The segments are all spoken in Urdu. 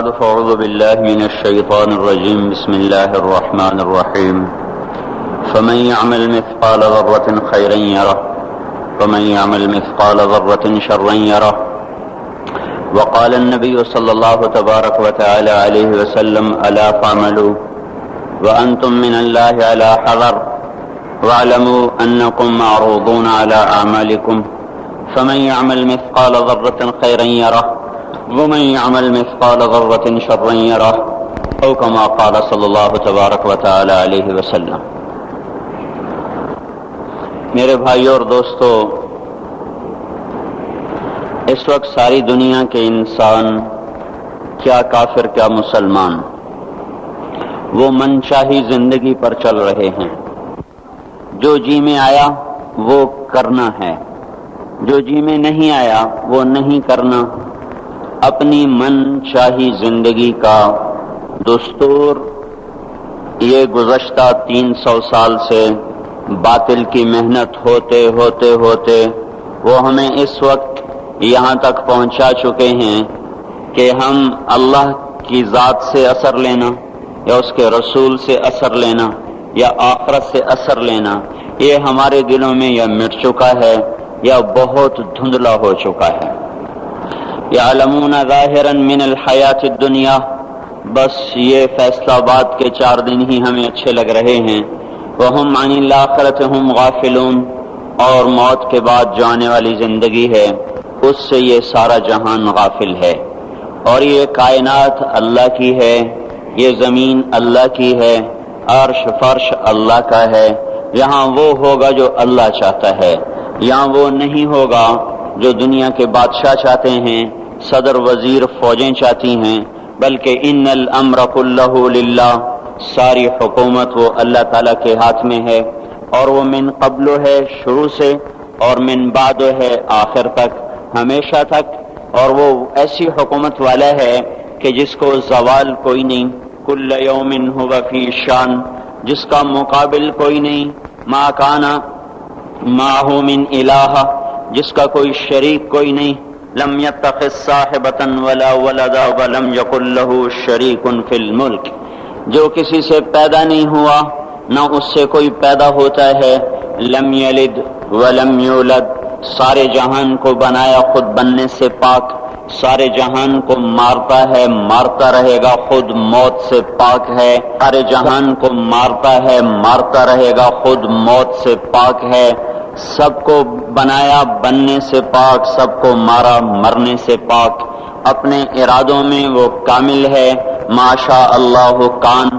فأعوذ بالله من الشيطان الرجيم بسم الله الرحمن الرحيم فمن يعمل مثقال ذرة خيرا يره ومن يعمل مثقال ذرة شرا يره وقال النبي صلى الله تبارك وتعالى عليه وسلم ألا فاعملوا وأنتم من الله على حذر واعلموا أنكم معروضون على أعمالكم فمن يعمل مثقال ذرة خيرا يره ومن يعمل مثقال ذرة شرا يره او كما قال صلی اللہ تبارک و تعالی علیہ وسلم۔ میرے بھائیوں اور دوستو، اس وقت ساری دنیا کے انسان، کیا کافر کیا مسلمان، وہ منچاہی زندگی پر چل رہے ہیں۔ جو جی میں آیا وہ کرنا ہے، جو جی میں نہیں آیا وہ نہیں کرنا۔ اپنی من چاہی زندگی کا دستور یہ گزشتہ 300 سال سے باطل کی محنت ہوتے وہ ہمیں اس وقت یہاں تک پہنچا چکے ہیں کہ ہم اللہ کی ذات سے اثر لینا یا اس کے رسول سے اثر لینا یا آخرت سے اثر لینا، یہ ہمارے دلوں میں یا مٹ چکا ہے یا بہت دھندلا ہو چکا ہے۔ یعلمون ظاہرا من الحیات الدنیا، بس یہ فیصلہ باد کے 4 دن ہی ہمیں اچھے لگ رہے ہیں۔ وہم عن الآخرۃ ہم غافلون، اور موت کے بعد جو آنے والی زندگی ہے اس سے یہ سارا جہان غافل ہے۔ اور یہ کائنات اللہ کی ہے، یہ زمین اللہ کی ہے، عرش فرش اللہ کا ہے۔ یہاں وہ ہوگا جو اللہ چاہتا ہے، یہاں وہ نہیں ہوگا جو دنیا کے بادشاہ چاہتے ہیں، صدر وزیر فوجیں چاہتی ہیں، بلکہ ان الامر کلہ للہ، ساری حکومت وہ اللہ تعالیٰ کے ہاتھ میں ہے، اور وہ من قبل ہے شروع سے، اور من بعد ہے آخر تک، ہمیشہ تک۔ اور وہ ایسی حکومت والا ہے کہ جس کو زوال کوئی نہیں، کل یوم هو فی شان، جس کا مقابل کوئی نہیں، ما کان معہ من الہ، جس کا کوئی شریک کوئی نہیں، لم يتخذ صاحبۃ ولا ولدا ولم یکن لہ شریک فی الملک، جو کسی سے پیدا نہیں ہوا نہ اس سے کوئی پیدا ہوتا ہے، لم یلد ولم یولد، سارے جہان کو بنایا خود بننے سے پاک، سارے جہان کو مارتا ہے مارتا رہے گا خود موت سے پاک ہے، سارے جہان کو مارتا ہے مارتا رہے گا خود موت سے پاک ہے، سب کو بنایا بننے سے پاک، سب کو مارا مرنے سے پاک، اپنے ارادوں میں وہ کامل ہے، ما شاء اللہ کان،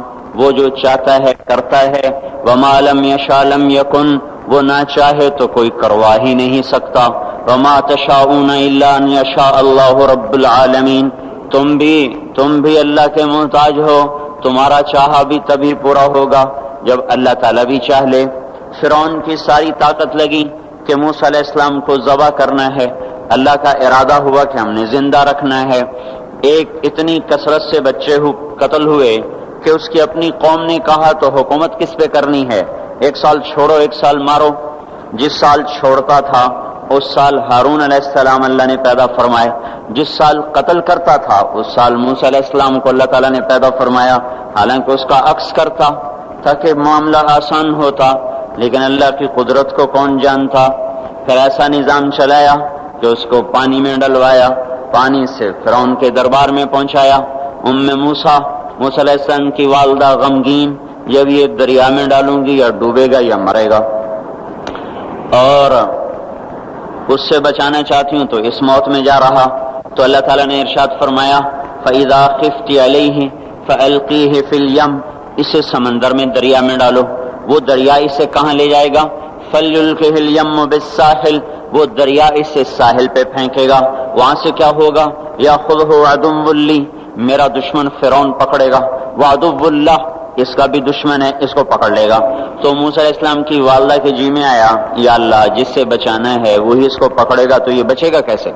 وہ جو چاہتا ہے کرتا ہے، وما لم یشاء لم یکن، وہ نہ چاہے تو کوئی کروا ہی نہیں سکتا، وما تشاءون الا ان یشاء اللہ رب العالمین، تم بھی اللہ کے محتاج ہو، تمہارا چاہا بھی تبھی پورا ہوگا جب اللہ تعالیٰ بھی چاہ لے۔ فرعون کی ساری طاقت لگی کہ موسیٰ علیہ السلام کو ذبح کرنا ہے، اللہ کا ارادہ ہوا کہ ہم نے زندہ رکھنا ہے۔ ایک اتنی کثرت سے بچے قتل ہوئے کہ اس کی اپنی قوم نے کہا تو حکومت کس پہ کرنی ہے، 1 سال چھوڑو 1 سال مارو۔ جس سال چھوڑتا تھا اس سال ہارون علیہ السلام اللہ نے پیدا فرمائے، جس سال قتل کرتا تھا اس سال موسیٰ علیہ السلام کو اللہ تعالیٰ نے پیدا فرمایا، حالانکہ اس کا عکس کرتا تاکہ معاملہ آسان ہوتا، لیکن اللہ کی قدرت کو کون جانتا۔ پھر ایسا نظام چلایا کہ اس کو پانی میں ڈلوایا، پانی سے فرعون کے دربار میں پہنچایا۔ موسیٰ علیہ السلام کی والدہ غمگین، جب یہ دریا میں ڈالوں گی یا ڈوبے گا یا مرے گا، اور اس سے بچانا چاہتی ہوں تو اس موت میں جا رہا، تو اللہ تعالیٰ نے ارشاد فرمایا فَإِذَا خِفْتِ عَلَيْهِ فَأَلْقِيهِ فِي الْيَمِّ، اسے سمندر میں دریا میں ڈالو۔ وہ دریا اسے کہاں لے جائے گا؟ فَلْيُلْقِهِ الْيَمُّ بِالسَّاحِلِ، وہ دریا اسے ساحل پہ پھینکے گا، وہاں سے کیا ہوگا؟ يَأْخُذْهُ عَدُوٌّ لِّي، میرا دشمن فرعون پکڑے گا، وَعَدُوٌّ لَّهُ، اس کا بھی دشمن ہے، اس کو پکڑ لے گا۔ تو موسیٰ علیہ السلام کی والدہ کے جی میں آیا، یا اللہ جس سے بچانا ہے وہی اس کو پکڑے گا تو یہ بچے گا کیسے؟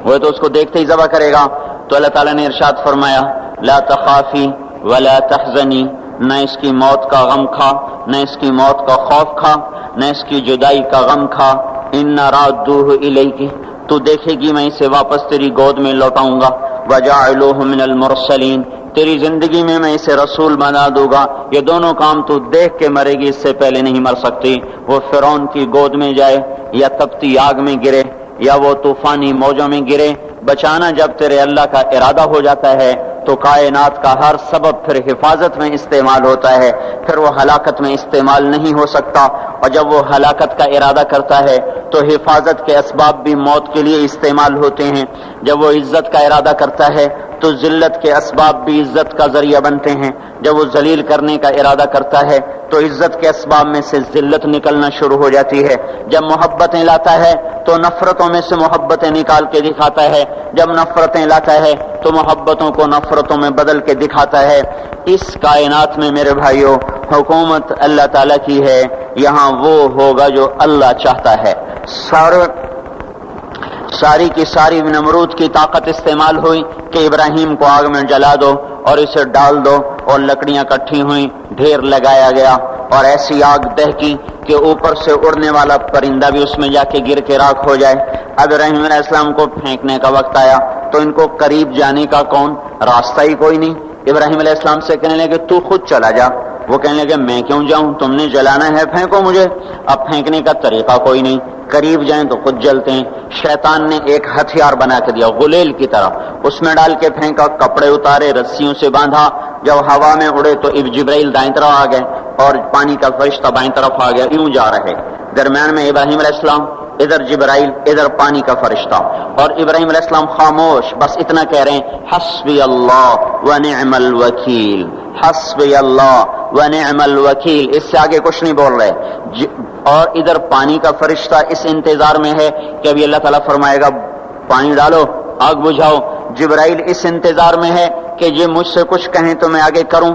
وہ تو اس کو دیکھتے ہی ذبح کرے گا۔ تو اللہ تعالیٰ نے ارشاد فرمایا لا تخافی ولا تحزنی، نہ اس کی موت کا غم کھا، نہ اس کی موت کا خوف کھا، نہ اس کی جدائی کا غم کھا، انا رادوہ الیک، تو دیکھے گی میں اسے واپس تیری گود میں لوٹاؤں گا، وجعلوه من المرسلین، تیری زندگی میں اسے رسول بنا دوں گا۔ یہ دونوں کام تو دیکھ کے مرے گی، اس سے پہلے نہیں مر سکتی۔ وہ فرعون کی گود میں جائے یا تپتی آگ میں گرے یا وہ طوفانی موجوں میں گرے، بچانا جب تیرے اللہ کا ارادہ ہو جاتا ہے تو کائنات کا ہر سبب پھر حفاظت میں استعمال ہوتا ہے، پھر وہ ہلاکت میں استعمال نہیں ہو سکتا۔ اور جب وہ ہلاکت کا ارادہ کرتا ہے تو حفاظت کے اسباب بھی موت کے لیے استعمال ہوتے ہیں۔ جب وہ عزت کا ارادہ کرتا ہے تو ذلت کے اسباب بھی عزت کا ذریعہ بنتے ہیں۔ جب وہ ذلیل کرنے کا ارادہ کرتا ہے تو عزت کے اسباب میں سے ذلت نکلنا شروع ہو جاتی ہے۔ جب محبتیں لاتا ہے تو نفرتوں میں سے محبتیں نکال کے دکھاتا ہے، جب نفرتیں لاتا ہے تو محبتوں کو نفرتوں میں بدل کے دکھاتا ہے۔ اس کائنات میں میرے بھائیوں حکومت اللہ تعالیٰ کی ہے، یہاں وہ ہوگا جو اللہ چاہتا ہے۔ ساری کی ساری نمرود کی طاقت استعمال ہوئی کہ ابراہیم کو آگ میں جلا دو اور اسے ڈال دو، اور لکڑیاں کٹھی ہوئیں، ڈھیر لگایا گیا اور ایسی آگ دہکی کہ اوپر سے اڑنے والا پرندہ بھی اس میں جا کے گر کے راکھ ہو جائے۔ اب ابراہیم علیہ السلام کو پھینکنے کا وقت آیا تو ان کو قریب جانے کا کون راستہ ہی کوئی نہیں۔ ابراہیم علیہ السلام سے کہنے لگے تو خود چلا جا، وہ کہنے لگے میں کیوں جاؤں، تم نے جلانا ہے پھینکو مجھے۔ اب پھینکنے کا طریقہ کوئی نہیں، قریب جائیں تو خود جلتے ہیں۔ شیطان نے ایک ہتھیار بنا کے دیا غلیل کی طرح، اس میں ڈال کے پھینکا، کپڑے اتارے، رسیوں سے باندھا، جب ہوا میں اڑے تو جبرائیل دائیں طرف آ گئے اور پانی کا فرشتہ بائیں طرف آ گیا، یوں جا رہے، درمیان میں ابراہیم علیہ السلام، ادھر جبرائیل، ادھر پانی کا فرشتہ، اور ابراہیم علیہ السلام خاموش، بس اتنا کہہ رہے ہیں حسبی اللہ ونعم الوکیل، حسبی اللہ ونعم الوکیل، اس سے آگے کچھ نہیں بول رہے۔ اور ادھر پانی کا فرشتہ اس انتظار میں ہے کہ ابھی اللہ تعالیٰ فرمائے گا پانی ڈالو، آگ بجھاؤ۔ جبرائیل اس انتظار میں ہے کہ یہ مجھ سے کچھ کہیں تو میں آگے کروں۔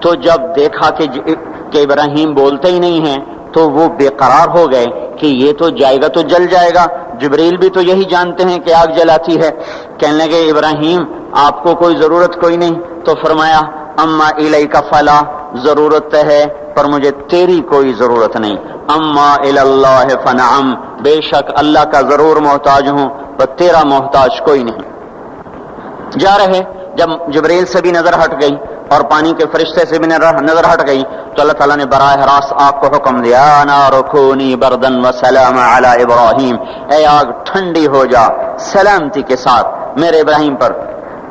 تو جب دیکھا کہ ابراہیم بولتے ہی نہیں ہیں تو وہ بے قرار ہو گئے کہ یہ تو جائے گا تو جل جائے گا، جبرائیل بھی تو یہی جانتے ہیں کہ آگ جلاتی ہے۔ کہنے لگے ابراہیم آپ کو کوئی ضرورت کوئی نہیں، تو فرمایا اما الیک فلا، ضرورت ہے پر مجھے تیری کوئی ضرورت نہیں، اما اللہ فنعم، بے شک اللہ کا ضرور محتاج ہوں پر تیرا محتاج کوئی نہیں۔ جا رہے، جب جبرائیل سے بھی نظر ہٹ گئی اور پانی کے فرشتے سے بھی نظر ہٹ گئی تو اللہ تعالیٰ نے براہ راست آگ کو حکم دیا نار کونی بردن وسلام علی ابراہیم، اے آگ ٹھنڈی ہو جا سلامتی کے ساتھ میرے ابراہیم پر۔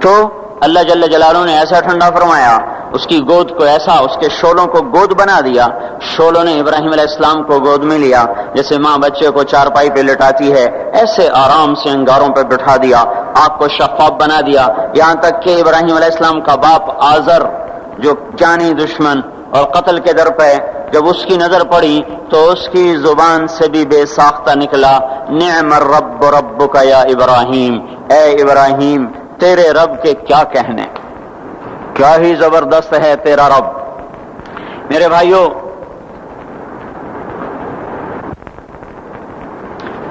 تو اللہ جل جلالہ نے ایسا ٹھنڈا فرمایا، اس کی گود کو ایسا، اس کے شولوں کو گود بنا دیا، شولوں نے ابراہیم علیہ السلام کو گود میں لیا، جیسے ماں بچے کو چارپائی پہ لٹاتی ہے ایسے آرام سے انگاروں پہ بٹھا دیا، آگ کو شفاف بنا دیا، یہاں تک کہ ابراہیم علیہ السلام کا باپ آزر جو جانی دشمن اور قتل کے در پہ، جب اس کی نظر پڑی تو اس کی زبان سے بھی بے ساختہ نکلا نعم الرب ربک یا ابراہیم، اے ابراہیم تیرے رب کے کیا کہنے، کیا ہی زبردست ہے تیرا رب۔ میرے بھائیوں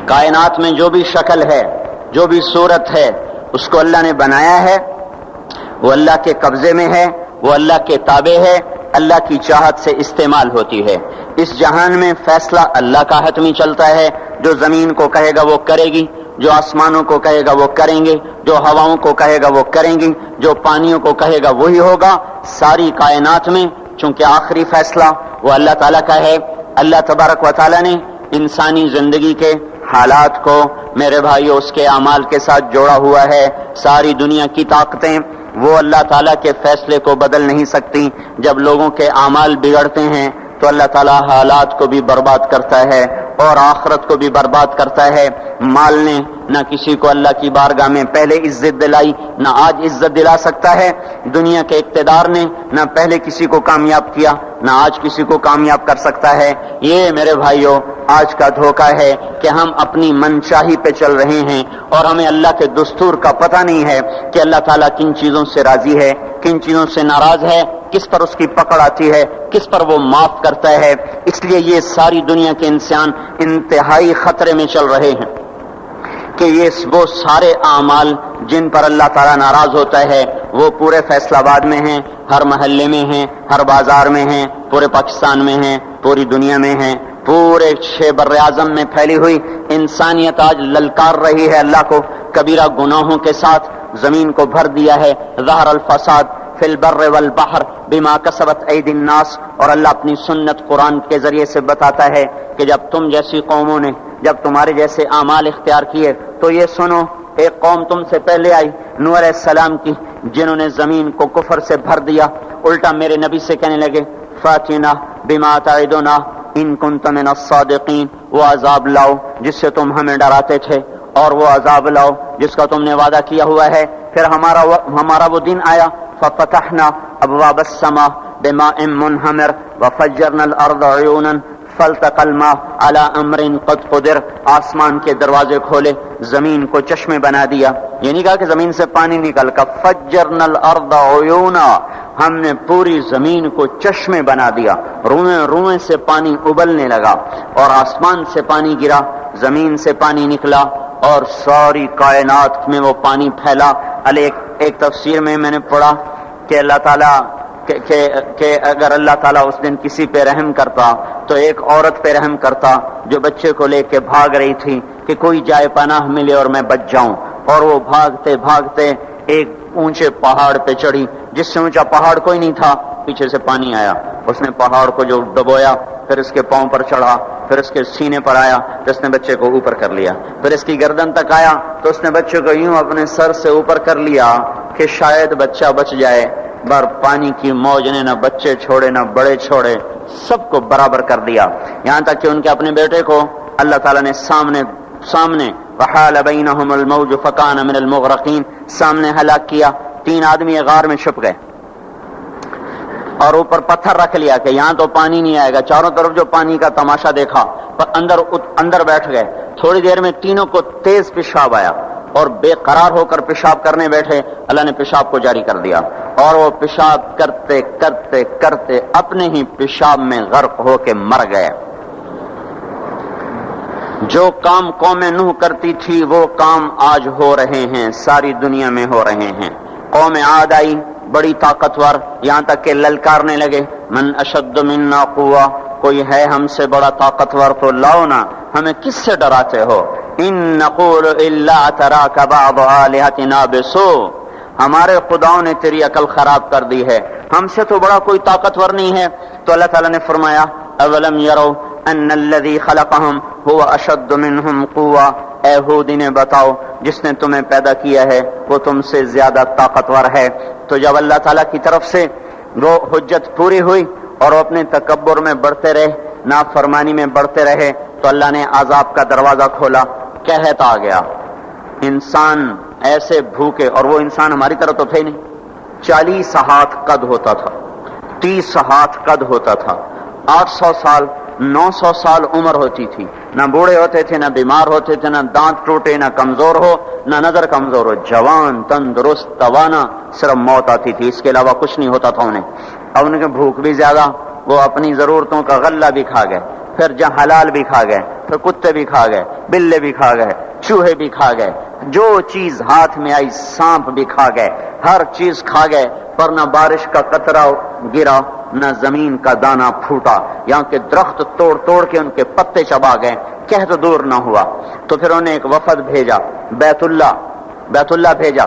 کائنات میں جو بھی شکل ہے، جو بھی صورت ہے، اس کو اللہ نے بنایا ہے، وہ اللہ کے قبضے میں ہے، وہ اللہ کے تابع ہے، اللہ کی چاہت سے استعمال ہوتی ہے۔ اس جہان میں فیصلہ اللہ کا حتمی چلتا ہے، جو زمین کو کہے گا وہ کرے گی، جو آسمانوں کو کہے گا وہ کریں گے، جو ہواؤں کو کہے گا وہ کریں گی، جو پانیوں کو کہے گا وہی ہوگا۔ ساری کائنات میں چونکہ آخری فیصلہ وہ اللہ تعالیٰ کا ہے، اللہ تبارک و تعالیٰ نے انسانی زندگی کے حالات کو میرے بھائیو اس کے اعمال کے ساتھ جوڑا ہوا ہے۔ ساری دنیا کی طاقتیں وہ اللہ تعالیٰ کے فیصلے کو بدل نہیں سکتی۔ جب لوگوں کے اعمال بگڑتے ہیں تو اللہ تعالیٰ حالات کو بھی برباد کرتا ہے اور آخرت کو بھی برباد کرتا ہے۔ مال نے نہ کسی کو اللہ کی بارگاہ میں پہلے عزت دلائی، نہ آج عزت دلا سکتا ہے۔ دنیا کے اقتدار نے نہ پہلے کسی کو کامیاب کیا، نہ آج کسی کو کامیاب کر سکتا ہے۔ یہ میرے بھائیوں آج کا دھوکہ ہے کہ ہم اپنی منشاہی پہ چل رہے ہیں اور ہمیں اللہ کے دستور کا پتہ نہیں ہے کہ اللہ تعالیٰ کن چیزوں سے راضی ہے، کن چیزوں سے ناراض ہے، کس پر اس کی پکڑ آتی ہے، کس پر وہ معاف کرتا ہے۔ اس لیے یہ ساری دنیا کے انسان انتہائی خطرے میں چل رہے ہیں کہ یہ وہ سارے اعمال جن پر اللہ تعالیٰ ناراض ہوتا ہے وہ پورے فیصل آباد میں ہیں، ہر محلے میں ہیں، ہر بازار میں ہیں، پورے پاکستان میں ہیں، پوری دنیا میں ہیں، پورے بر اعظم میں پھیلی ہوئی انسانیت آج للکار رہی ہے اللہ کو کبیرہ گناہوں کے ساتھ، زمین کو بھر دیا ہے. ظہر الفساد فی البر والبحر بما کسبت ایدی الناس. اور اللہ اپنی سنت قرآن کے ذریعے سے بتاتا ہے کہ جب تم جیسی قوموں نے جب تمہارے جیسے اعمال اختیار کیے تو یہ سنو، ایک قوم تم سے پہلے آئی نوح علیہ السلام کی، جنہوں نے زمین کو کفر سے بھر دیا. الٹا میرے نبی سے کہنے لگے فاتنا بما تعدنا ان کنت من الصادقین، وہ عذاب لاؤ جس سے تم ہمیں ڈراتے تھے، اور وہ عذاب لاؤ جس کا تم نے وعدہ کیا ہوا ہے. پھر ہمارا وہ دن آیا ففتحنا ابواب السماء بماء منہمر وفجرنا الارض عیونا فالتقى الماء على امر قد قدر. آسمان کے دروازے کھولے، زمین کو چشمے بنا دیا. یہ نہیں کہا کہ زمین سے پانی نکل کر فجرنا الارض عیونا، ہم نے پوری زمین کو چشمے بنا دیا، روئیں روئیں سے پانی ابلنے لگا، اور آسمان سے پانی گرا، زمین سے پانی نکلا، اور ساری کائنات میں وہ پانی پھیلا. ایک تفسیر میں نے پڑھا کہ اللہ تعالیٰ کہ اگر اللہ تعالیٰ اس دن کسی پہ رحم کرتا تو ایک عورت پہ رحم کرتا جو بچے کو لے کے بھاگ رہی تھی کہ کوئی جائے پناہ ملے اور میں بچ جاؤں. اور وہ بھاگتے بھاگتے ایک اونچے پہاڑ پہ چڑھی، جس سے اونچا پہاڑ کوئی نہیں تھا. پیچھے سے پانی آیا، اس نے پہاڑ کو جو ڈبویا، پھر اس کے پاؤں پر چڑھا، پھر اس کے سینے پر آیا تو اس نے بچے کو اوپر کر لیا، پھر اس کی گردن تک آیا تو اس نے بچے کو یوں اپنے سر سے اوپر کر لیا کہ شاید بچہ بچ جائے. بار پانی کی موج نے نہ بچے چھوڑے نہ بڑے چھوڑے، سب کو برابر کر دیا. یہاں تک کہ ان کے اپنے بیٹے کو اللہ تعالیٰ نے سامنے وحال بینہم الموج فکان من المغرقین، سامنے ہلاک کیا. 3 آدمی غار میں چھپ گئے اور اوپر پتھر رکھ لیا کہ یہاں تو پانی نہیں آئے گا. چاروں طرف جو پانی کا تماشا دیکھا، پر اندر بیٹھ گئے. تھوڑی دیر میں تینوں کو تیز پیشاب آیا اور بے قرار ہو کر پیشاب کرنے بیٹھے. اللہ نے پیشاب کو جاری کر دیا اور وہ پیشاب کرتے کرتے کرتے اپنے ہی پیشاب میں غرق ہو کے مر گئے. جو کام قوم نوح کرتی تھی وہ کام آج ہو رہے ہیں، ساری دنیا میں ہو رہے ہیں. قوم عاد آئی، بڑی طاقتور، یہاں تک کہ للکارنے لگے من اشد منا قوہ، کوئی ہے ہم سے بڑا طاقتور تو لاؤ نا، ہمیں کس سے ڈراتے ہو. ان نقول الا تراک بعض آلہتنا بسوء، ہمارے خداؤں نے تیری عقل خراب کر دی ہے، ہم سے تو بڑا کوئی طاقتور نہیں ہے. تو اللہ تعالیٰ نے فرمایا اولم یرو ان الذی خلقہم هو اشد منہم قوہ، اے ہود انہیں بتاؤ جس نے تمہیں پیدا کیا ہے وہ تم سے زیادہ طاقتور ہے. تو جب اللہ تعالیٰ کی طرف سے وہ حجت پوری ہوئی اور وہ اپنے تکبر میں بڑھتے رہے، نافرمانی میں بڑھتے رہے، تو اللہ نے عذاب کا دروازہ کھولا. قحط آ گیا، انسان ایسے بھوکے، اور وہ انسان ہماری طرح تو تھے نہیں. 40 ہاتھ قد ہوتا تھا، 30 ہاتھ قد ہوتا تھا، 800 سال 900 سال عمر ہوتی تھی. نہ بوڑھے ہوتے تھے، نہ بیمار ہوتے تھے، نہ دانت ٹوٹے، نہ کمزور ہو، نہ نظر کمزور ہو، جوان تندرست توانا، صرف موت آتی تھی، اس کے علاوہ کچھ نہیں ہوتا تھا انہیں. اب ان کے بھوک بھی زیادہ، وہ اپنی ضرورتوں کا غلہ بھی کھا گئے، پھر جہاں حلال بھی کھا گئے، پھر کتے بھی کھا گئے، بلے بھی کھا گئے، چوہے بھی کھا گئے، جو چیز ہاتھ میں آئی سانپ بھی کھا گئے، ہر چیز کھا گئے. پر نہ بارش کا قطرہ گرا، نہ زمین کا دانہ پھوٹا. یہاں کے درخت توڑ توڑ کے ان کے پتے چبا گئے، قحط دور نہ ہوا. تو پھر انہیں ایک وفد بھیجا، بیت اللہ بھیجا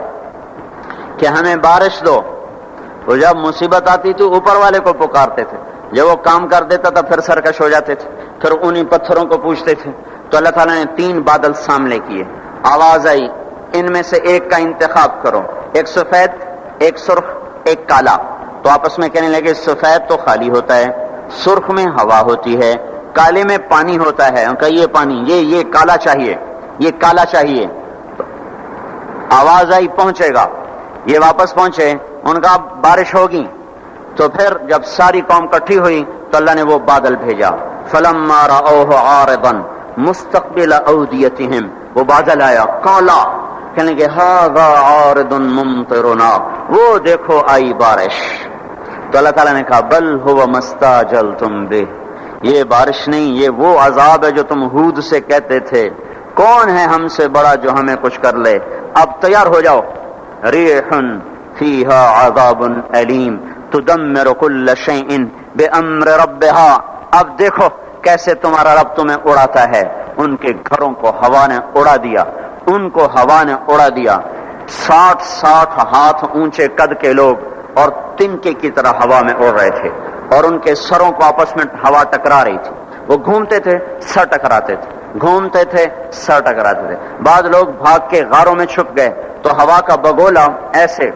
کہ ہمیں بارش دو. وہ جب مصیبت آتی تو اوپر والے کو پکارتے تھے، جب وہ کام کر دیتا تھا پھر سرکش ہو جاتے تھے، پھر انہی پتھروں کو پوچھتے تھے. تو اللہ تعالیٰ نے 3 بادل سامنے کیے. آواز آئی ان میں سے ایک کا انتخاب کرو، ایک سفید، ایک سرخ، ایک کالا. تو آپس میں کہنے لگے سفید تو خالی ہوتا ہے، سرخ میں ہوا ہوتی ہے، کالے میں پانی ہوتا ہے. ان کا یہ پانی، یہ کالا چاہیے، یہ کالا چاہیے. آواز آئی پہنچے گا، یہ واپس پہنچے، ان کا بارش ہوگی. تو پھر جب ساری قوم کٹھی ہوئی تو اللہ نے وہ بادل بھیجا. فلما رأوه عارضا مستقبل اودیتہم، وہ بادل آیا کالا، کہنے کہ ھذا عارض ممطرنا، وہ دیکھو آئی بارش. تو اللہ تعالیٰ نے کہا بل هو ما استعجلتم به، یہ بارش نہیں، یہ وہ عذاب ہے جو تم ہود سے کہتے تھے. کون ہے ہم سے بڑا جو ہمیں کچھ کر لے؟ اب تیار ہو جاؤ. ریح فیہا عذاب علیم تدمر کل شیء بامر ربہا. اب دیکھو کیسے تمہارا رب تمہیں اڑاتا ہے. ان کے گھروں کو ہوا نے اڑا دیا، ان کو ہوا نے اڑا دیا. 60 ہاتھ اونچے قد کے لوگ اور تنکے کی طرح ہوا میں اڑ رہے تھے، اور ان کے سروں کو آپس میں ہوا ٹکرا رہی تھی. وہ گھومتے تھے، سر ٹکراتے تھے، گھومتے تھے، سر ٹکراتے تھے. بعض لوگ بھاگ کے غاروں میں چھپ گئے تو ہوا کا بگولا ایسے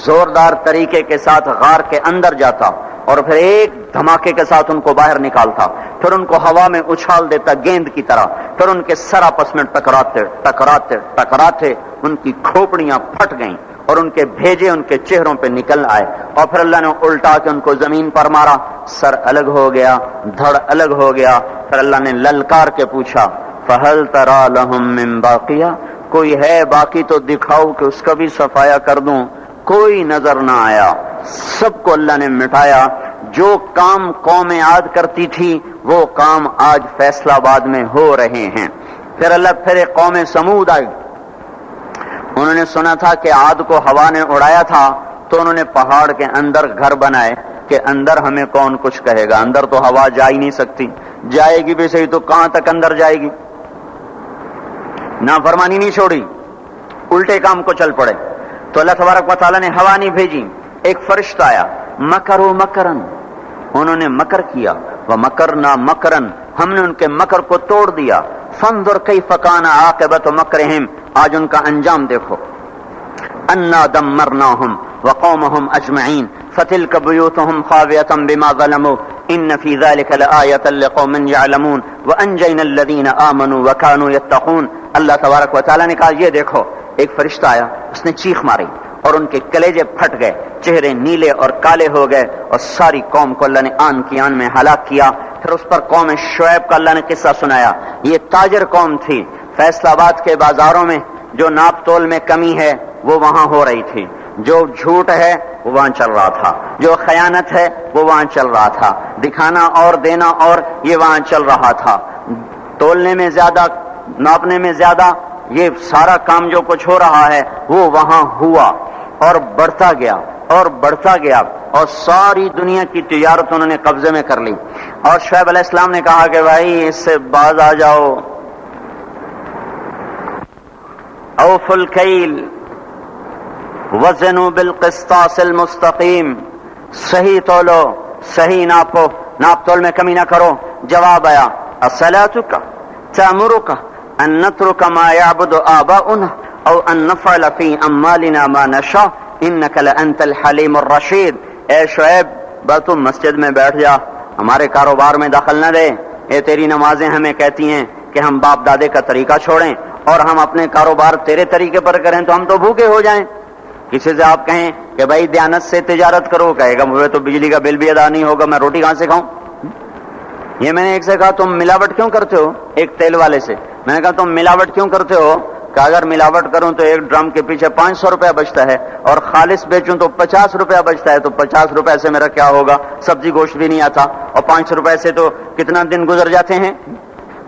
زوردار طریقے کے ساتھ غار کے اندر جاتا اور پھر ایک دھماکے کے ساتھ ان کو باہر نکالتا، پھر ان کو ہوا میں اچھال دیتا گیند کی طرح، پھر ان کے سر آپس میں ٹکراتے ٹکراتے ٹکراتے ان کی کھوپڑیاں پھٹ گئیں اور ان کے بھیجے ان کے چہروں پہ نکل آئے، اور پھر اللہ نے الٹا کے ان کو زمین پر مارا، سر الگ ہو گیا، دھڑ الگ ہو گیا. پھر اللہ نے للکار کے پوچھا فَهَلْ تَرَى لَهُم مِّن بَاقِيَةٍ، کوئی ہے باقی تو دکھاؤ کہ اس کا بھی صفایا کر دوں. کوئی نظر نہ آیا، سب کو اللہ نے مٹایا. جو کام قوم عاد کرتی تھی وہ کام آج فیصلہ آباد میں ہو رہے ہیں. پھر ایک قوم سمود آئی. انہوں نے سنا تھا کہ عاد کو ہوا نے اڑایا تھا تو انہوں نے پہاڑ کے اندر گھر بنائے کہ اندر ہمیں کون کچھ کہے گا، اندر تو ہوا جا ہی نہیں سکتی، جائے گی بھی صحیح تو کہاں تک اندر جائے گی. نافرمانی نہیں چھوڑی، الٹے کام کو چل پڑے. تو اللہ تبارک و تعالیٰ نے ہوا نہیں بھیجی، ایک فرشتہ آیا. مکروا مکرن، انہوں نے مکر کیا. ومکرنا مکرن، ہم نے ان کے مکر کو توڑ دیا. فانظر کیف کان عاقبۃ مکرہم، آج ان کا انجام دیکھو. انا دمرناہم وقومہم اجمعین فتلک بیوتہم خاویۃ بما ظلموا ان فی ذلک لآیۃ لقوم یعلمون وانجینا الذین آمنوا وکانوا یتقون. اللہ تبارک و تعالیٰ نے کہا یہ دیکھو، ایک فرشتہ آیا، اس نے چیخ ماری اور ان کے کلیجے پھٹ گئے، چہرے نیلے اور کالے ہو گئے، اور ساری قوم کو اللہ نے آن کی آن میں ہلاک کیا. پھر اس پر قوم شعیب کا اللہ نے قصہ سنایا. یہ تاجر قوم تھی، فیصل آباد کے بازاروں میں جو ناپ تول میں کمی ہے وہ وہاں ہو رہی تھی، جو جھوٹ ہے وہ وہاں چل رہا تھا، جو خیانت ہے وہ وہاں چل رہا تھا، دکھانا اور دینا اور یہ وہاں چل رہا تھا، تولنے میں زیادہ، ناپنے میں زیادہ، یہ سارا کام جو کچھ ہو رہا ہے وہ وہاں ہوا اور بڑھتا گیا اور بڑھتا گیا، اور ساری دنیا کی تجارت انہوں نے قبضے میں کر لی. اور شعیب علیہ السلام نے کہا کہ بھائی اس سے باز آ جاؤ. اوفوا الکیل وزنوا بالقسطاس المستقیم، صحیح تولو، صحیح ناپو، ناپ تول میں کمی نہ کرو. جواب آیا اصلاتک تأمرک ان نترک ما یعبد آباؤنا او ان نفعل فی اموالنا ما نشاء انک لانت الحلیم الرشید. اے شعیب بس تم مسجد میں بیٹھ جا، ہمارے کاروبار میں دخل نہ دے. اے تیری نمازیں ہمیں کہتی ہیں کہ ہم باپ دادے کا طریقہ چھوڑیں اور ہم اپنے کاروبار تیرے طریقے پر کریں تو ہم تو بھوکے ہو جائیں. کسی سے آپ کہیں کہ بھائی دیانت سے تجارت کرو، کہے گا مجھے تو بجلی کا بل بھی ادا نہیں ہوگا، میں روٹی کہاں سے کھاؤں. یہ میں نے ایک سے کہا تم ملاوٹ کیوں کرتے ہو، ایک تیل والے سے میں نے کہا تم ملاوٹ کیوں کرتے ہو، کہ اگر ملاوٹ کروں تو ایک ڈرم کے پیچھے 500 روپیہ بچتا ہے اور خالص بیچوں تو 50 روپیہ بچتا ہے، تو 50 روپے سے میرا کیا ہوگا، سبزی گوشت بھی نہیں آتا، اور 500 روپے سے تو کتنا دن گزر جاتے ہیں.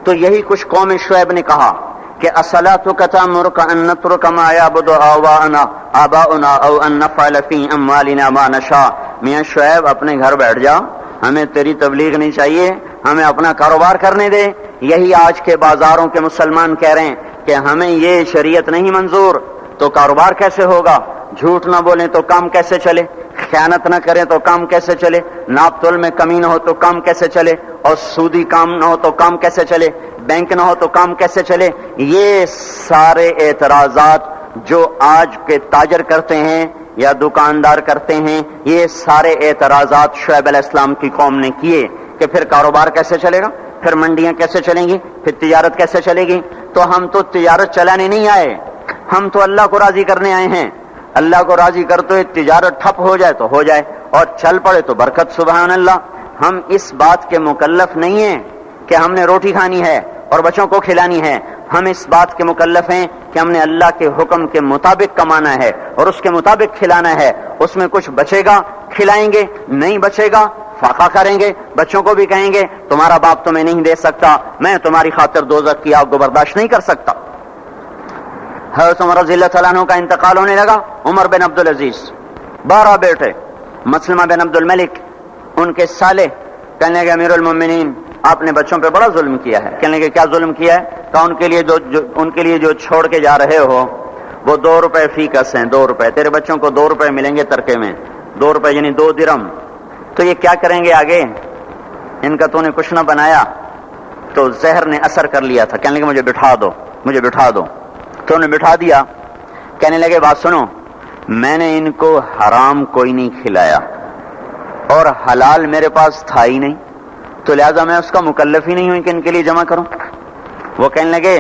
تو یہی کچھ قوم شعیب نے کہا کہ اصلاتک تأمرک ان نترک ما یعبد آباؤنا او ان نفعل فی اموالنا ما نشاء. میاں شعیب اپنے گھر بیٹھ جا، ہمیں تیری تبلیغ نہیں چاہیے، ہمیں اپنا کاروبار کرنے دے. یہی آج کے بازاروں کے مسلمان کہہ رہے ہیں کہ ہمیں یہ شریعت نہیں منظور، تو کاروبار کیسے ہوگا، جھوٹ نہ بولیں تو کام کیسے چلے، خیانت نہ کریں تو کام کیسے چلے، ناپ تول میں کمی نہ ہو تو کام کیسے چلے، اور سودی کام نہ ہو تو کام کیسے چلے، بینک نہ ہو تو کام کیسے چلے. یہ سارے اعتراضات جو آج کے تاجر کرتے ہیں یا دکاندار کرتے ہیں، یہ سارے اعتراضات شعیب علیہ السلام کی قوم نے کیے کہ پھر کاروبار کیسے چلے گا، پھر منڈیاں کیسے چلیں گی، پھر تجارت کیسے چلے گی. تو ہم تو تجارت چلانے نہیں آئے، ہم تو اللہ کو راضی کرنے آئے ہیں. اللہ کو راضی کرتے تجارت ٹھپ ہو جائے تو ہو جائے اور چل پڑے تو برکت. سبحان اللہ. ہم اس بات کے مکلف نہیں ہیں کہ ہم نے روٹی کھانی ہے اور بچوں کو کھلانی ہے، ہم اس بات کے مکلف ہیں کہ ہم نے اللہ کے حکم کے مطابق کمانا ہے اور اس کے مطابق کھلانا ہے. اس میں کچھ بچے گا کھلائیں گے، نہیں بچے گا فاقہ کریں گے. بچوں کو بھی کہیں گے تمہارا باپ تمہیں نہیں دے سکتا، میں تمہاری خاطر دوزخ کی آگ کو برداشت نہیں کر سکتا. حضرت عمر رضی اللہ تعالیٰ عنہ کا انتقال ہونے لگا. عمر بن عبدالعزیز 12 بیٹے، مسلمہ بن عبد الملک ان کے سالے، کہنے لگے امیر المومنین آپ نے بچوں پہ بڑا ظلم کیا ہے. کہنے لگے کیا ظلم کیا ہے؟ کہ ان کے لیے جو چھوڑ کے جا رہے ہو وہ 2 روپے فیکس ہیں، 2 روپے، تیرے بچوں کو 2 روپے ملیں گے ترکے میں، 2 روپے یعنی 2 درہم، تو یہ کیا کریں گے آگے؟ ان کا تو نے کچھ نہ بنایا، تو زہر نے اثر کر لیا تھا، کہنے لگے مجھے بٹھا دو، مجھے بٹھا دو، تو انہیں بٹھا دیا، کہنے لگے بات سنو، میں نے ان کو حرام کوئی نہیں کھلایا اور حلال میرے پاس تھا ہی نہیں، تو لہذا میں اس کا مکلف ہی نہیں ہوں کہ ان کے لیے جمع کروں۔ وہ کہنے لگے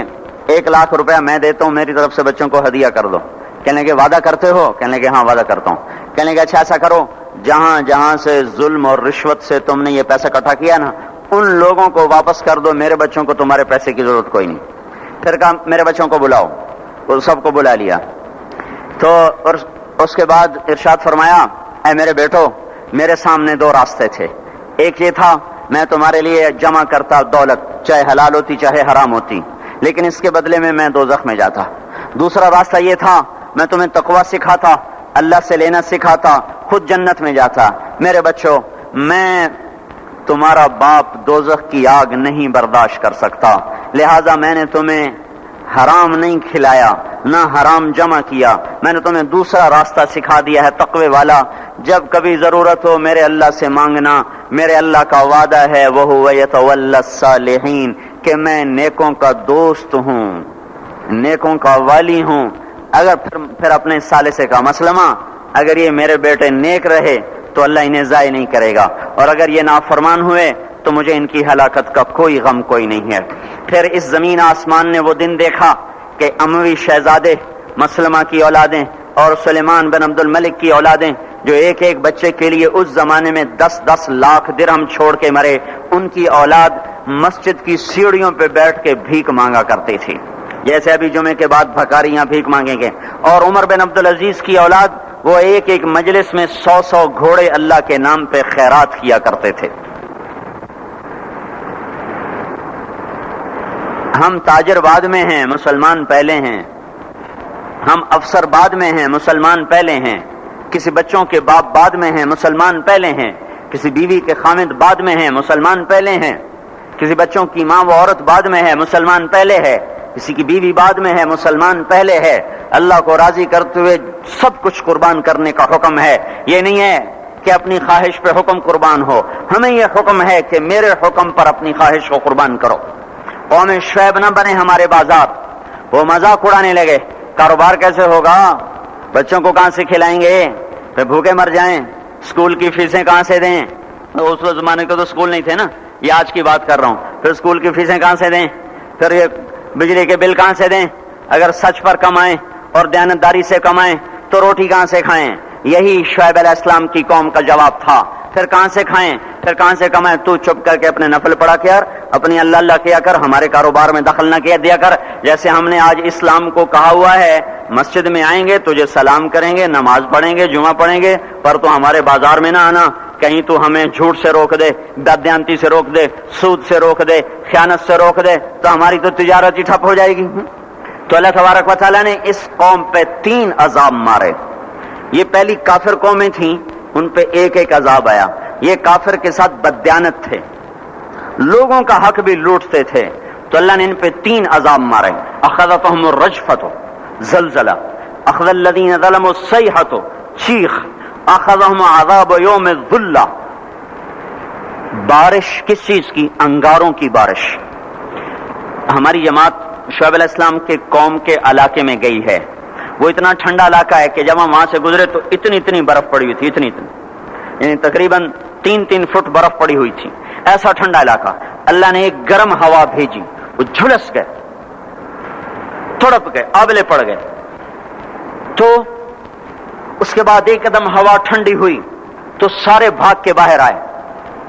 1 لاکھ روپیہ میں دیتا ہوں، میری طرف سے بچوں کو ہدیہ کر دو۔ کہنے لگے وعدہ کرتے ہو؟ کہنے لگے ہاں وعدہ کرتا ہوں۔ کہنے لگے اچھا ایسا کرو، جہاں جہاں سے ظلم اور رشوت سے تم نے یہ پیسہ اکٹھا کیا نا، ان لوگوں کو واپس کر دو، میرے بچوں کو تمہارے پیسے کی ضرورت کوئی نہیں۔ پھر کہا میرے بچوں کو بلاؤ، وہ سب کو بلا لیا، تو اس کے بعد ارشاد فرمایا اے میرے بیٹو، میرے سامنے 2 راستے تھے، ایک یہ تھا میں تمہارے لیے جمع کرتا دولت، چاہے حلال ہوتی چاہے حرام ہوتی، لیکن اس کے بدلے میں دوزخ میں جاتا۔ دوسرا راستہ یہ تھا میں تمہیں تقویٰ سکھاتا، اللہ سے لینا سکھاتا، خود جنت میں جاتا۔ میرے بچوں، میں تمہارا باپ دوزخ کی آگ نہیں برداشت کر سکتا، لہذا میں نے تمہیں حرام نہیں کھلایا، نہ حرام جمع کیا، میں نے تمہیں دوسرا راستہ سکھا دیا ہے تقوی والا، جب کبھی ضرورت ہو میرے اللہ سے مانگنا، میرے اللہ کا وعدہ ہے وَهُوَ يَتَوَلَّى الصَّالِحِينَ کہ میں نیکوں کا دوست ہوں، نیکوں کا والی ہوں۔ اگر پھر اپنے ثالثے کا مسلمہ، اگر یہ میرے بیٹے نیک رہے تو اللہ انہیں ضائع نہیں کرے گا، اور اگر یہ نافرمان ہوئے تو مجھے ان کی ہلاکت کا کوئی غم کوئی نہیں ہے۔ پھر اس زمین آسمان نے وہ دن دیکھا کہ اموی شہزادے مسلمہ کی اولادیں اور سلیمان بن عبد الملک کی اولادیں، جو ایک ایک بچے کے لیے اس زمانے میں 10-10 لاکھ درہم چھوڑ کے مرے، ان کی اولاد مسجد کی سیڑھیوں پہ بیٹھ کے بھیک مانگا کرتی تھی، جیسے ابھی جمعے کے بعد بھکاریاں بھیک مانگیں گے۔ اور عمر بن عبدالعزیز کی اولاد، وہ ایک ایک مجلس میں 100 گھوڑے اللہ کے نام پہ خیرات کیا کرتے تھے۔ ہم تاجر بعد میں ہیں، مسلمان پہلے ہیں، ہم افسر بعد میں ہیں، مسلمان پہلے ہیں، کسی بچوں کے باپ بعد میں ہیں، مسلمان پہلے ہیں، کسی بیوی کے خامد بعد میں ہیں، مسلمان پہلے ہیں، کسی بچوں کی ماں و عورت بعد میں ہے، مسلمان پہلے ہے، کسی کی بیوی بعد میں ہے، مسلمان پہلے ہے۔ اللہ کو راضی کرتے ہوئے سب کچھ قربان کرنے کا حکم ہے، یہ نہیں ہے کہ اپنی خواہش پہ حکم قربان ہو، ہمیں یہ حکم ہے کہ میرے حکم پر اپنی خواہش کو قربان کرو۔ قوم شعیب نہ بنے ہمارے بازار، وہ مذاق اڑانے لگے، کاروبار کیسے ہوگا، بچوں کو کہاں سے کھلائیں گے، پھر بھوکے مر جائیں، اسکول کی فیسیں کہاں سے دیں، اس زمانے کے تو اسکول نہیں تھے نا، یہ آج کی بات کر رہا ہوں، پھر اسکول کی فیسیں کہاں سے دیں، پھر یہ بجلی کے بل کہاں سے دیں، اگر سچ پر کمائیں اور دیانتداری سے کمائیں تو روٹی کہاں سے کھائیں، یہی شعیب علیہ السلام کی قوم کا جواب تھا۔ پھر کہاں سے کھائیں، پھر کہاں سے کمائیں، تو چپ کر کے اپنے نفل پڑھا کر، اپنی اللہ اللہ کیا کر، ہمارے کاروبار میں دخل نہ کیا دیا کر، جیسے ہم نے آج اسلام کو کہا ہوا ہے مسجد میں آئیں گے تجھے سلام کریں گے، نماز پڑھیں گے، جمعہ پڑھیں گے، پر تو ہمارے بازار میں نہ آنا، کہیں تو ہمیں جھوٹ سے روک دے، بددیانتی سے روک دے، سود سے روک دے، خیانت سے روک دے، تو ہماری تو تجارت ہی ٹھپ ہو جائے گی۔ تو اللہ تبارک و تعالیٰ نے اس قوم پہ 3 عذاب مارے۔ یہ پہلی کافر قومیں تھیں، ان پہ ایک ایک عذاب آیا۔ یہ کافر کے ساتھ بددیانت تھے، لوگوں کا حق بھی لوٹتے تھے، تو اللہ نے ان پہ 3 عذاب مارے۔ اخذتهم الرجفۃ، زلزلہ، اخذ الذین ظلموا الصیحۃ، چیخ، اخذهم عذاب یوم الذلہ، بارش کس چیز کی؟ انگاروں کی بارش۔ ہماری جماعت شعیب علیہ السلام کے قوم کے علاقے میں گئی ہے، وہ اتنا ٹھنڈا علاقہ ہے کہ جب ہم وہاں سے گزرے تو اتنی برف پڑی ہوئی تھی، اتنی یعنی تقریباً 3 فٹ برف پڑی ہوئی تھی، ایسا ٹھنڈا علاقہ۔ اللہ نے ایک گرم ہوا بھیجی، وہ جھلس گئے، تڑپ گئے، آبلے پڑ گئے، تو اس کے بعد ایک قدم ہوا ٹھنڈی ہوئی تو سارے بھاگ کے باہر آئے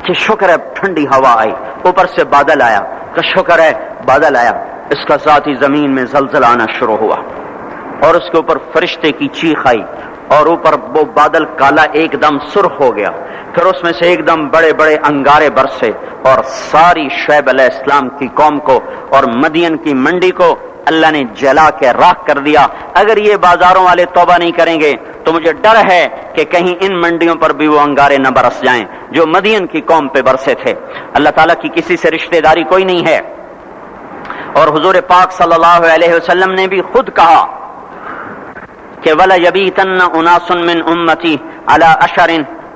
کہ شکر ہے ٹھنڈی ہوا آئی، اوپر سے بادل آیا کہ شکر ہے بادل آیا، اس کا ساتھ ہی زمین میں زلزلہ آنا شروع ہوا، اور اس کے اوپر فرشتے کی چیخ آئی، اور اوپر وہ بادل کالا ایک دم سرخ ہو گیا، پھر اس میں سے ایک دم بڑے بڑے انگارے برسے، اور ساری شعیب علیہ السلام کی قوم کو اور مدین کی منڈی کو اللہ نے جلا کے راکھ کر دیا۔ اگر یہ بازاروں والے توبہ نہیں کریں گے تو مجھے ڈر ہے کہ کہیں ان منڈیوں پر بھی وہ انگارے نہ برس جائیں جو مدین کی قوم پہ برسے تھے۔ اللہ تعالیٰ کی کسی سے رشتہ داری کوئی نہیں ہے، اور حضور پاک صلی اللہ علیہ وسلم نے بھی خود کہا کہ وَلَا يَبِيتَنَّ أُنَاسٌ مِّنْ أُمَّتِي عَلَىٰ أَشَرٍ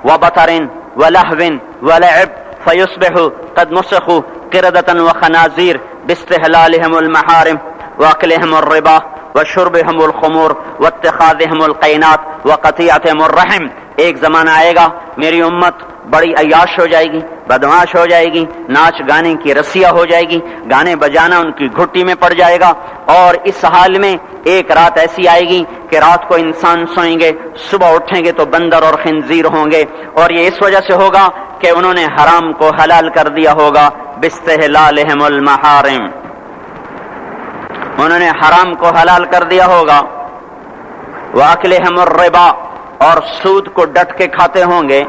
وَبَطَرٍ وَلَهْوٍ وَلَعِبٍ فَيُصْبِحُوا قَدْ مُسِخُوا قِرَدَةً وَخَنَازِيرَ بِاسْتِحْلَالِهِمُ الْمَحَارِمَ وَأَكْلِهِمُ الرِّبَا وَشُرْبِهِمُ الْخُمُورَ وَاتِّخَاذِهِمُ الْقَيْنَاتِ وَقَطِيعَتِهِمُ الرَّحِمِ۔ ایک زمانہ آئے گا میری امت بڑی عیاش ہو جائے گی، بدمعاش ہو جائے گی، ناچ گانے کی رسیا ہو جائے گی، گانے بجانا ان کی گھٹی میں پڑ جائے گا، اور اس حال میں ایک رات ایسی آئے گی کہ رات کو انسان سوئیں گے، صبح اٹھیں گے تو بندر اور خنزیر ہوں گے، اور یہ اس وجہ سے ہوگا کہ انہوں نے حرام کو حلال کر دیا ہوگا باستحلالہم المحارم، انہوں نے حرام کو حلال کر دیا ہوگا، وَأَكْلِهِمُ الرِّبَا، اور سود کو ڈٹ کے کھاتے ہوں گے،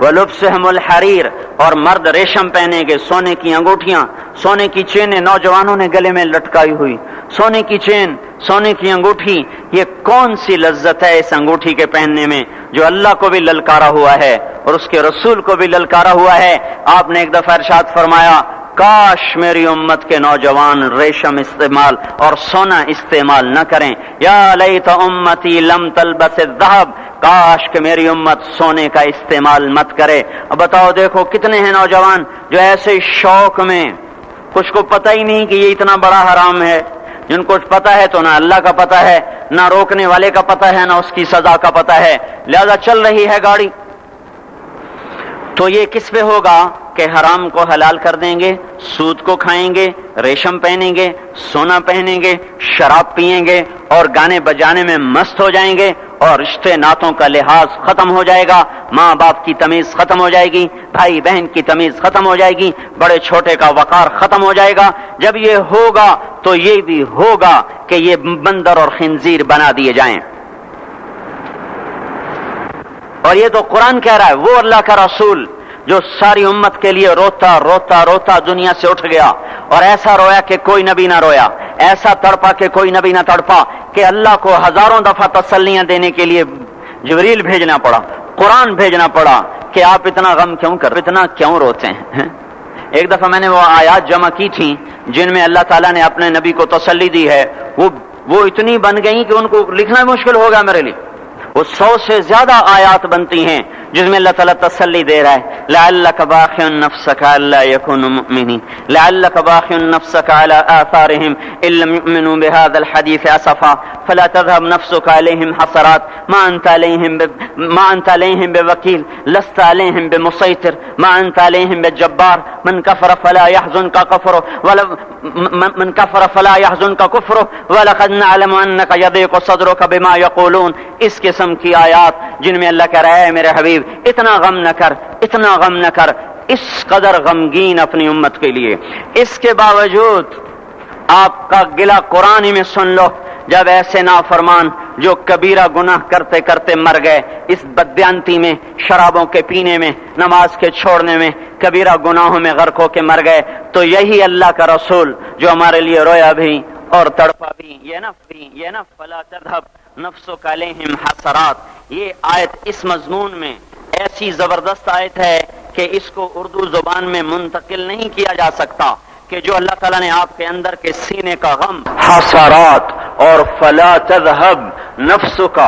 وَلُبْسِهِمُ الْحَرِيرَ، اور مرد ریشم پہنیں گے، سونے کی انگوٹھیاں، سونے کی چینیں نوجوانوں نے گلے میں لٹکائی ہوئی، سونے کی چین، سونے کی انگوٹھی، یہ کون سی لذت ہے اس انگوٹھی کے پہننے میں جو اللہ کو بھی للکارا ہوا ہے اور اس کے رسول کو بھی للکارا ہوا ہے۔ آپ نے ایک دفعہ ارشاد فرمایا کاش میری امت کے نوجوان ریشم استعمال اور سونا استعمال نہ کریں، یا لیت امتی لم تلبس الذهب، کاش کہ میری امت سونے کا استعمال مت کرے۔ اب بتاؤ دیکھو کتنے ہیں نوجوان جو ایسے شوق میں، کچھ کو پتہ ہی نہیں کہ یہ اتنا بڑا حرام ہے، جن کو پتہ ہے تو نہ اللہ کا پتہ ہے، نہ روکنے والے کا پتہ ہے، نہ اس کی سزا کا پتہ ہے، لہذا چل رہی ہے گاڑی۔ تو یہ کس پہ ہوگا کہ حرام کو حلال کر دیں گے، سود کو کھائیں گے، ریشم پہنیں گے، سونا پہنیں گے، شراب پیئیں گے اور گانے بجانے میں مست ہو جائیں گے، اور رشتے ناتوں کا لحاظ ختم ہو جائے گا، ماں باپ کی تمیز ختم ہو جائے گی، بھائی بہن کی تمیز ختم ہو جائے گی، بڑے چھوٹے کا وقار ختم ہو جائے گا۔ جب یہ ہوگا تو یہ بھی ہوگا کہ یہ بندر اور خنزیر بنا دیے جائیں، اور یہ تو قرآن کہہ رہا ہے، وہ اللہ کا رسول جو ساری امت کے لیے روتا روتا روتا دنیا سے اٹھ گیا، اور ایسا رویا کہ کوئی نبی نہ رویا، ایسا تڑپا کہ کوئی نبی نہ تڑپا، کہ اللہ کو ہزاروں دفعہ تسلیاں دینے کے لیے جبریل بھیجنا پڑا، قرآن بھیجنا پڑا کہ آپ اتنا غم کیوں کر، اتنا کیوں روتے ہیں۔ ایک دفعہ میں نے وہ آیات جمع کی تھیں جن میں اللہ تعالیٰ نے اپنے نبی کو تسلی دی ہے، وہ اتنی بن گئی کہ ان کو لکھنا مشکل ہو گیا میرے لیے۔ وہ 100 سے زیادہ آیات بنتی ہیں جس میں اللہ تعالیٰ تسلی دے رہا ہے، لعلک باخع نفسک الا یکونوا مؤمنین، لعلک باخع نفسک علی آثارهم ان لم یؤمنوا بهذا الحدیث اسفا فلا تذهب نفسك عليهم حسرات ما انت عليهم بوکیل لست عليهم بمسيطر ما انت عليهم بجبار من كفر فلا يحزنك كفره ولقد نعلم انك يضيق صدرك بما يقولون۔ اس قسم کی آیات جن میں اللہ کہہ رہا ہے میرے حبیب اتنا غم نہ کر، اتنا غم نہ کر، اس قدر غمگین اپنی امت کے لیے۔ اس کے باوجود آپ کا گلہ قرآن ہی میں سن لو، جب ایسے نافرمان جو کبیرہ گناہ کرتے کرتے مر گئے، اس بددیانتی میں، شرابوں کے پینے میں، نماز کے چھوڑنے میں، کبیرہ گناہوں میں غرق ہو کے مر گئے، تو یہی اللہ کا رسول جو ہمارے لیے رویا بھی اور تڑپا بھی، یہ نفس فلا تذهب نفسک علیہم حسرات۔ یہ آیت اس مضمون میں ایسی زبردست آیت ہے کہ اس کو اردو زبان میں منتقل نہیں کیا جا سکتا، کہ جو اللہ تعالیٰ نے آپ کے اندر کے سینے کا غم، حسرات اور فلا تذهب نفسک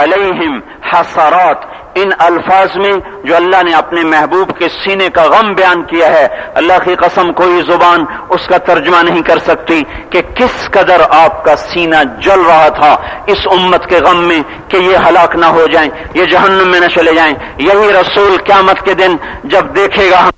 علیہم حسرات، ان الفاظ میں جو اللہ نے اپنے محبوب کے سینے کا غم بیان کیا ہے، اللہ کی قسم کوئی زبان اس کا ترجمہ نہیں کر سکتی کہ کس قدر آپ کا سینہ جل رہا تھا اس امت کے غم میں کہ یہ ہلاک نہ ہو جائیں، یہ جہنم میں نہ چلے جائیں۔ یہی رسول قیامت کے دن جب دیکھے گا